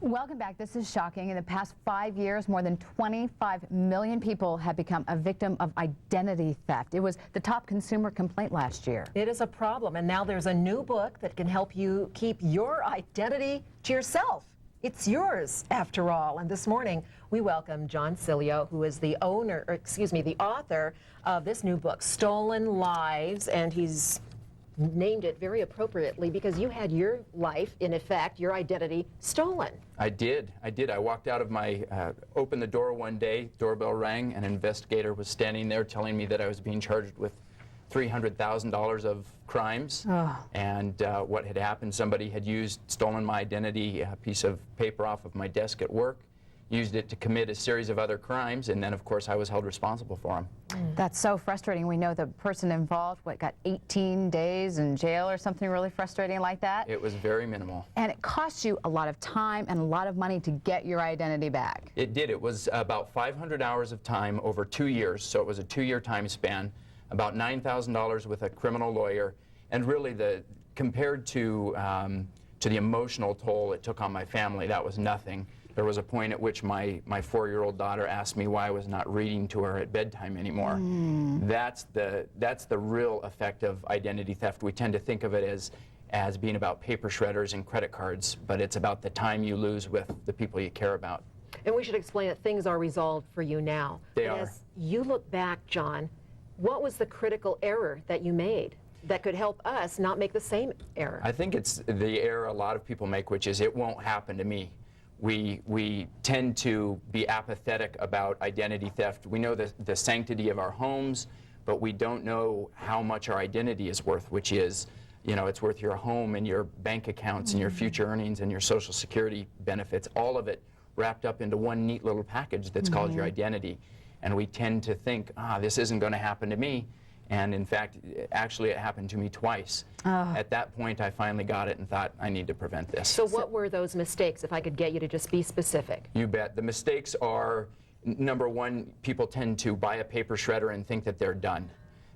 Welcome back. This is shocking. In the past 5 years, more than 25 million people have become a victim of identity theft. It was the top consumer complaint last year. It is a problem, and now there's a new book that can help you keep your identity to yourself. It's yours, after all. And this morning, we welcome John Sileo, who is the author of this new book, Stolen Lives, and he's named it very appropriately because you had your life, in effect, your identity, stolen. I did. I walked out of my, opened the door one day, doorbell rang, an investigator was standing there telling me that I was being charged with $300,000 of crimes. And what had happened, somebody had stolen my identity, a piece of paper off of my desk at work, used it to commit a series of other crimes, and then of course I was held responsible for them. That's so frustrating. We know the person involved, got 18 days in jail or something really frustrating like that? It was very minimal. And it cost you a lot of time and a lot of money to get your identity back. It did. It was about 500 hours of time over 2 years, so it was a 2-year time span, about $9,000 with a criminal lawyer, and really compared to the emotional toll it took on my family, that was nothing. There was a point at which my 4-year-old daughter asked me why I was not reading to her at bedtime anymore. That's the real effect of identity theft. We tend to think of it as being about paper shredders and credit cards, but it's about the time you lose with the people you care about. And we should explain that things are resolved for you now. They are. As you look back, John, what was the critical error that you made that could help us not make the same error? I think it's the error a lot of people make, which is it won't happen to me. We tend to be apathetic about identity theft. We know the sanctity of our homes, but we don't know how much our identity is worth, which is, it's worth your home and your bank accounts and your future earnings and your Social Security benefits, all of it wrapped up into one neat little package that's called your identity. And we tend to think, this isn't going to happen to me. And in fact, actually it happened to me twice. At that point, I finally got it and thought, I need to prevent this. So what were those mistakes, if I could get you to just be specific? You bet. The mistakes are, number one, people tend to buy a paper shredder and think that they're done.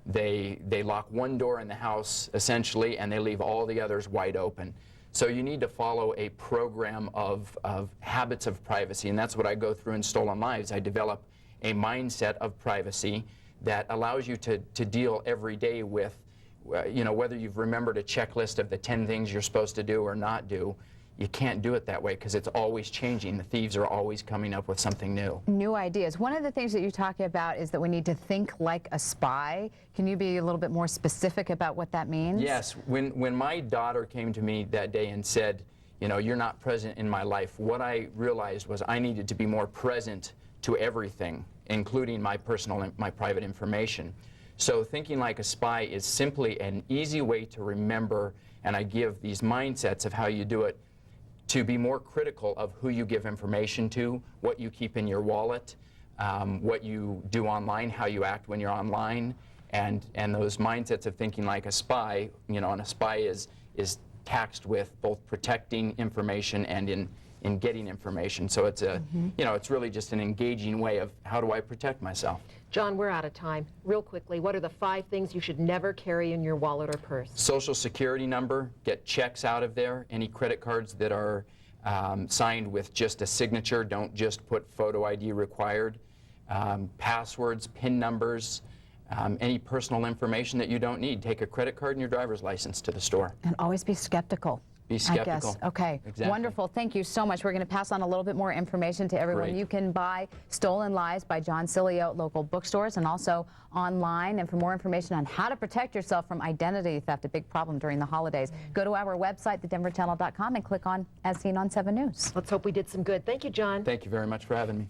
They lock one door in the house, essentially, and they leave all the others wide open. So you need to follow a program of habits of privacy, and that's what I go through in Stolen Lives. I develop a mindset of privacy that allows you to deal every day with, whether you've remembered a checklist of the 10 things you're supposed to do or not do, you can't do it that way because it's always changing. The thieves are always coming up with something new. New ideas. One of the things that you talk about is that we need to think like a spy. Can you be a little bit more specific about what that means? Yes. When my daughter came to me that day and said, you're not present in my life, what I realized was I needed to be more present to everything, including my private information. So thinking like a spy is simply an easy way to remember, and I give these mindsets of how you do it, to be more critical of who you give information to, what you keep in your wallet, what you do online, how you act when you're online, and those mindsets of thinking like a spy, and a spy is taxed with both protecting information and in getting information. So it's it's really just an engaging way of how do I protect myself. John, we're out of time. Real quickly, what are the 5 things you should never carry in your wallet or purse? Social Security number, get checks out of there. Any credit cards that are signed with just a signature, don't just put photo ID required. Passwords, PIN numbers, any personal information that you don't need. Take a credit card and your driver's license to the store. And always be skeptical. Be skeptical. I guess. Okay. Exactly. Wonderful. Thank you so much. We're going to pass on a little bit more information to everyone. Great. You can buy Stolen Lives by John Sileo at local bookstores and also online. And for more information on how to protect yourself from identity theft, a big problem during the holidays, go to our website, thedenverchannel.com, and click on As Seen on 7 News. Let's hope we did some good. Thank you, John. Thank you very much for having me.